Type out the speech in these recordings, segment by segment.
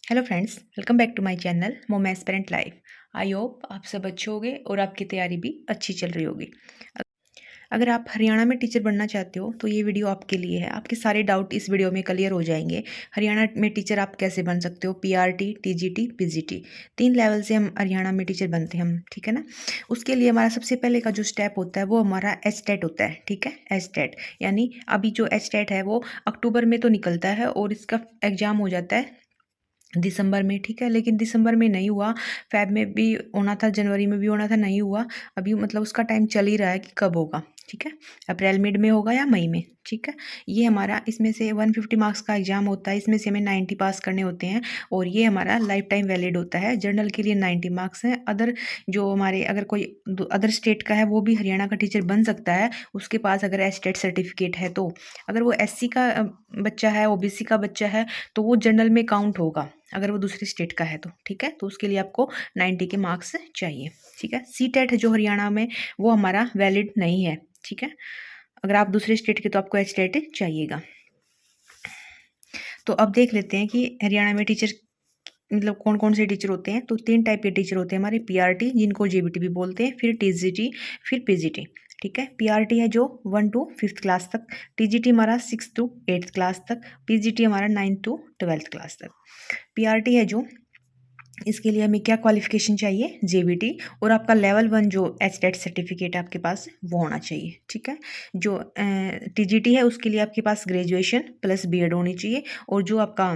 Hello friends, welcome back to my channel mom aspirant life. I hope आप सब अच्छे होंगे और आपकी तैयारी भी अच्छी चल रही होगी। अगर आप हरियाणा में टीचर बनना चाहते हो तो ये वीडियो आपके लिए है। आपके सारे डाउट इस वीडियो में क्लियर हो जाएंगे। हरियाणा में टीचर आप कैसे बन सकते हो, पीआरटी, टीजीटी, पीजीटी, 3 लेवल से हम हरियाणा में टीचर बनते हैं हम, ठीक है ना। उसके लिए हमारा सबसे पहले का जो स्टेप होता है वो हमारा एचटेट होता है, ठीक है। एचटेट यानी अभी जो एचटेट है वो अक्टूबर में तो निकलता है और इसका एग्जाम हो जाता है दिसंबर में, ठीक है। लेकिन दिसंबर में नहीं हुआ, फ़ेब में भी होना था, जनवरी में भी होना था, नहीं हुआ। अभी मतलब उसका टाइम चल ही रहा है कि कब होगा, ठीक है। अप्रैल मिड में होगा या मई में, ठीक है। ये हमारा इसमें से 150 मार्क्स का एग्जाम होता है, इसमें से हमें 90 पास करने होते हैं और ये हमारा लाइफ टाइम वैलिड होता है। जनरल के लिए 90 मार्क्स हैं। अदर जो हमारे अगर कोई अदर स्टेट का है वो भी हरियाणा का टीचर बन सकता है, उसके पास अगर एस्टेट सर्टिफिकेट है तो। अगर वो एससी का बच्चा है, ओबीसी का बच्चा है तो वो जनरल में काउंट होगा अगर वो दूसरी स्टेट का है तो, ठीक है। तो उसके लिए आपको 90 के मार्क्स चाहिए, ठीक है। सी टेट है जो हरियाणा में, वो हमारा वैलिड नहीं है, ठीक है। अगर आप दूसरे स्टेट के तो आपको एच टेट चाहिएगा। तो अब देख लेते हैं कि हरियाणा में टीचर मतलब कौन कौन से टीचर होते हैं। तो 3 टाइप के टीचर होते हैं हमारे, पीआरटी जिनको जेबीटी भी बोलते हैं, फिर टीजीटी, फिर पीजीटी, ठीक है। पीआरटी है जो 1 to 5th क्लास तक, टीजीटी हमारा 6 to 8th क्लास तक, पीजीटी हमारा 9 to 12th क्लास तक। पीआरटी है जो, इसके लिए हमें क्या क्वालिफिकेशन चाहिए, जेबीटी, और आपका लेवल 1 जो एचटेट सर्टिफिकेट आपके पास वो होना चाहिए, ठीक है। जो टीजीटी है उसके लिए आपके पास ग्रेजुएशन प्लस बीएड होनी चाहिए, और जो आपका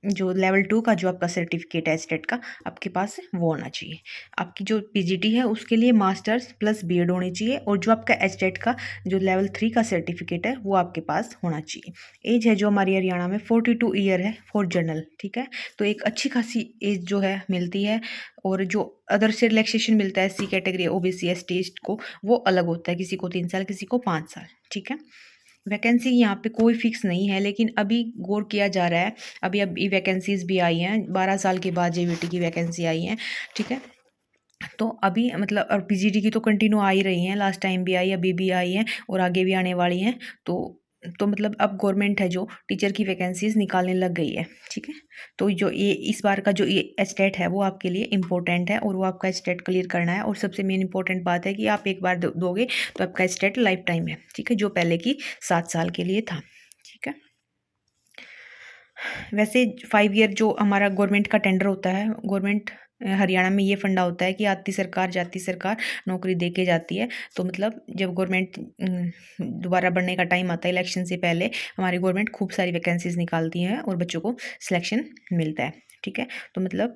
जो लेवल 2 का जो आपका सर्टिफिकेट है एचटेट का आपके पास वो होना चाहिए। आपकी जो पीजीटी है उसके लिए मास्टर्स प्लस बीएड होनी चाहिए, और जो आपका एचटेट का जो लेवल 3 का सर्टिफिकेट है वो आपके पास होना चाहिए। एज है जो हमारी हरियाणा में 42 ईयर है फॉर जनरल, ठीक है। तो एक अच्छी खासी एज जो है मिलती है, और जो अदर से रिलैक्सेशन मिलता है सी कैटेगरी ओबीसी एसटी को, वो अलग होता है, किसी को 3 साल, किसी को 5 साल, ठीक है। वैकेंसी यहाँ पे कोई फिक्स नहीं है, लेकिन अभी गौर किया जा रहा है। अभी वैकेंसीज भी आई हैं, 12 साल के बाद जेबीटी की वैकेंसी आई है, ठीक है। तो अभी मतलब और पीजीटी की तो कंटिन्यू आ ही रही हैं, लास्ट टाइम भी आई, अभी भी आई हैं और आगे भी आने वाली हैं। तो मतलब अब गवर्नमेंट है जो टीचर की वैकेंसीज निकालने लग गई है, ठीक है। तो जो ये इस बार का जो ये एचटेट है वो आपके लिए इम्पोर्टेंट है, और वो आपका एचटेट क्लियर करना है। और सबसे मेन इंपॉर्टेंट बात है कि आप एक बार दोगे तो आपका एचटेट लाइफ टाइम है, ठीक है, जो पहले की 7 साल के लिए था, ठीक है। वैसे 5 ईयर जो हमारा गवर्नमेंट का टेंडर होता है, गवर्नमेंट हरियाणा में ये फंडा होता है कि आती सरकार जाती सरकार नौकरी दे के जाती है। तो मतलब जब गवर्नमेंट दोबारा बढ़ने का टाइम आता है इलेक्शन से पहले, हमारी गवर्नमेंट खूब सारी वैकेंसीज निकालती है और बच्चों को सिलेक्शन मिलता है, ठीक है। तो मतलब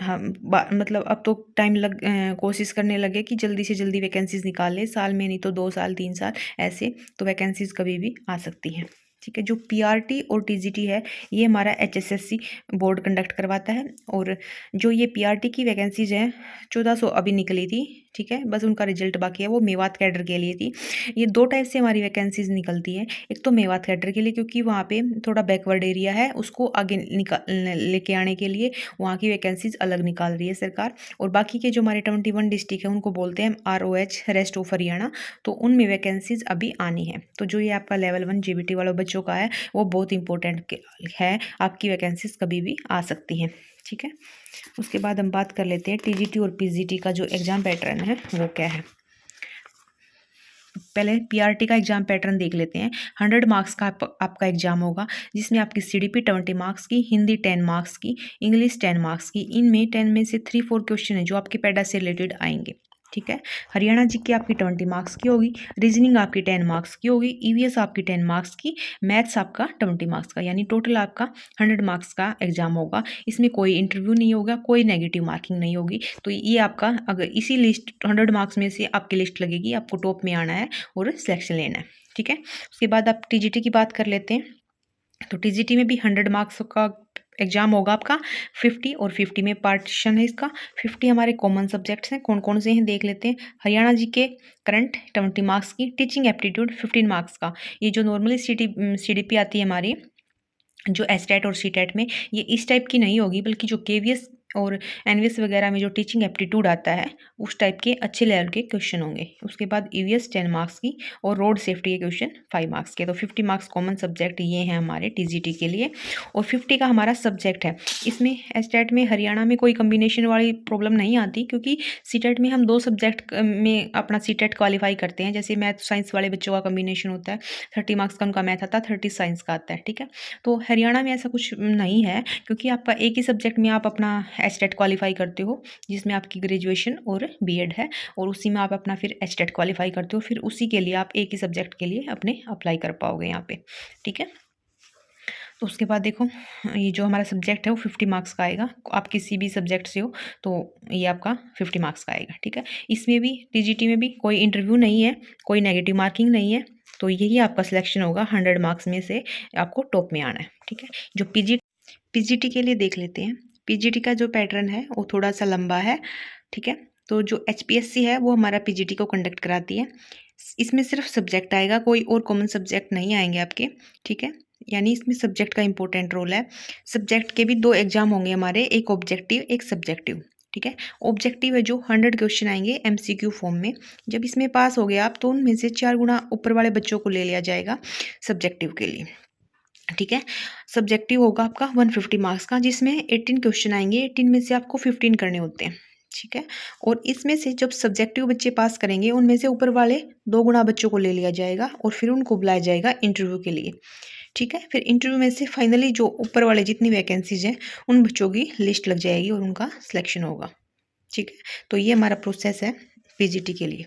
हम मतलब अब तो टाइम कोशिश करने लगे कि जल्दी से जल्दी वैकेंसीज निकाल ले, साल में नहीं तो 2 साल 3 साल ऐसे, तो वैकेंसीज कभी भी आ सकती हैं, ठीक है। जो पीआरटी और टीजीटी है ये हमारा एचएसएससी बोर्ड कंडक्ट करवाता है, और जो ये पीआरटी की वैकेंसीज हैं 1400 अभी निकली थी, ठीक है, बस उनका रिजल्ट बाकी है, वो मेवात कैडर के लिए थी। ये 2 टाइप से हमारी वैकेंसीज निकलती हैं। एक तो मेवात कैडर के लिए, क्योंकि वहाँ पे थोड़ा बैकवर्ड एरिया है, उसको आगे लेके आने के लिए वहाँ की वैकेंसीज अलग निकाल रही है सरकार। और बाकी के जो हमारे 21 डिस्ट्रिक्ट है उनको बोलते हैं ROH, रेस्ट ऑफ हरियाणा, तो उनमें वैकेंसीज अभी आनी है। तो जो ये आपका लेवल 1 जेबीटी वालों बच्चों का है वो बहुत इंपॉर्टेंट है, आपकी वैकेंसीज कभी भी आ सकती हैं, ठीक है। उसके बाद हम बात कर लेते हैं टीजीटी और पीजीटी का जो एग्जाम पैटर्न है वो क्या है। पहले पीआरटी का एग्जाम पैटर्न देख लेते हैं। 100 मार्क्स का आपका एग्जाम होगा, जिसमें आपकी सीडीपी 20 मार्क्स की, हिंदी 10 मार्क्स की, इंग्लिश 10 मार्क्स की। इनमें 10 में से 3-4 क्वेश्चन है जो आपके पैडा से रिलेटेड आएंगे, ठीक है। हरियाणा जी की आपकी 20 मार्क्स की होगी, रीजनिंग आपकी 10 मार्क्स की होगी, ईवीएस आपकी 10 मार्क्स की, मैथ्स आपका 20 मार्क्स का, यानी टोटल आपका 100 मार्क्स का एग्जाम होगा। इसमें कोई इंटरव्यू नहीं होगा, कोई नेगेटिव मार्किंग नहीं होगी। तो ये आपका अगर इसी लिस्ट 100 मार्क्स में से आपकी लिस्ट लगेगी, आपको टॉप में आना है और सिलेक्शन लेना है, ठीक है। उसके बाद आप टीजीटी की बात कर लेते हैं। तो टीजीटी में भी 100 मार्क्स का एग्जाम होगा आपका, 50 और 50 में पार्टीशन है इसका। 50 हमारे कॉमन सब्जेक्ट्स हैं, कौन कौन से हैं देख लेते हैं। हरियाणा जी के करंट 20 मार्क्स की, टीचिंग एप्टीट्यूड 15 मार्क्स का। ये जो नॉर्मली सीडीपी आती है हमारी जो एसटेट और सीटेट में, ये इस टाइप की नहीं होगी, बल्कि जो केवीएस और एनवीएस वगैरह में जो टीचिंग एप्टीट्यूड आता है उस टाइप के अच्छे लेवल के क्वेश्चन होंगे। उसके बाद ईवीएस 10 मार्क्स की और रोड सेफ्टी के क्वेश्चन 5 मार्क्स के। तो 50 मार्क्स कॉमन सब्जेक्ट ये हैं हमारे टीजीटी के लिए और 50 का हमारा सब्जेक्ट है। इसमें एस्टेट में हरियाणा में कोई कम्बिनेशन वाली प्रॉब्लम नहीं आती, क्योंकि सीटेट में हम 2 सब्जेक्ट में अपना सीटेट क्वालिफाई करते हैं। जैसे मैथ साइंस वाले बच्चों का कम्बिनेशन होता है, 30 मार्क्स का उनका मैथ आता है, 30 साइंस का आता है, ठीक है। तो हरियाणा में ऐसा कुछ नहीं है, क्योंकि आपका एक ही सब्जेक्ट में आप अपना एस्टेट क्वालिफाई करते हो, जिसमें आपकी ग्रेजुएशन और बीएड है, और उसी में आप अपना फिर एस्टेट क्वालिफाई करते हो। फिर उसी के लिए आप एक ही सब्जेक्ट के लिए अपने अप्लाई कर पाओगे यहाँ पे, ठीक है। तो उसके बाद देखो, ये जो हमारा सब्जेक्ट है वो 50 मार्क्स का आएगा। आप किसी भी सब्जेक्ट से हो तो ये आपका 50 मार्क्स का आएगा, ठीक है। इसमें भी टीजीटी में भी कोई इंटरव्यू नहीं है, कोई नेगेटिव मार्किंग नहीं है, तो यही आपका सिलेक्शन होगा। 100 मार्क्स में से आपको टॉप में आना है, ठीक है। जो पीजीटी के लिए देख लेते हैं। पीजीटी का जो पैटर्न है वो थोड़ा सा लंबा है, ठीक है। तो जो एचपीएससी है वो हमारा पीजीटी को कंडक्ट कराती है। इसमें सिर्फ सब्जेक्ट आएगा, कोई और कॉमन सब्जेक्ट नहीं आएंगे आपके, ठीक है। यानी इसमें सब्जेक्ट का इंपॉर्टेंट रोल है। सब्जेक्ट के भी 2 एग्जाम होंगे हमारे, एक ऑब्जेक्टिव एक सब्जेक्टिव, ठीक है। ऑब्जेक्टिव है जो 100 क्वेश्चन आएंगे एमसीक्यू फॉर्म में। जब इसमें पास हो गए आप तो उनमें से 4 गुना ऊपर वाले बच्चों को ले लिया जाएगा सब्जेक्टिव के लिए, ठीक है। सब्जेक्टिव होगा आपका 150 मार्क्स का, जिसमें 18 क्वेश्चन आएंगे। 18 में से आपको 15 करने होते हैं, ठीक है। और इसमें से जब सब्जेक्टिव बच्चे पास करेंगे उनमें से ऊपर वाले 2 गुना बच्चों को ले लिया जाएगा और फिर उनको बुलाया जाएगा इंटरव्यू के लिए, ठीक है। फिर इंटरव्यू में से फाइनली जो ऊपर वाले जितनी वैकेंसीज हैं उन बच्चों की लिस्ट लग जाएगी और उनका सिलेक्शन होगा, ठीक है। तो ये हमारा प्रोसेस है पीजीटी के लिए।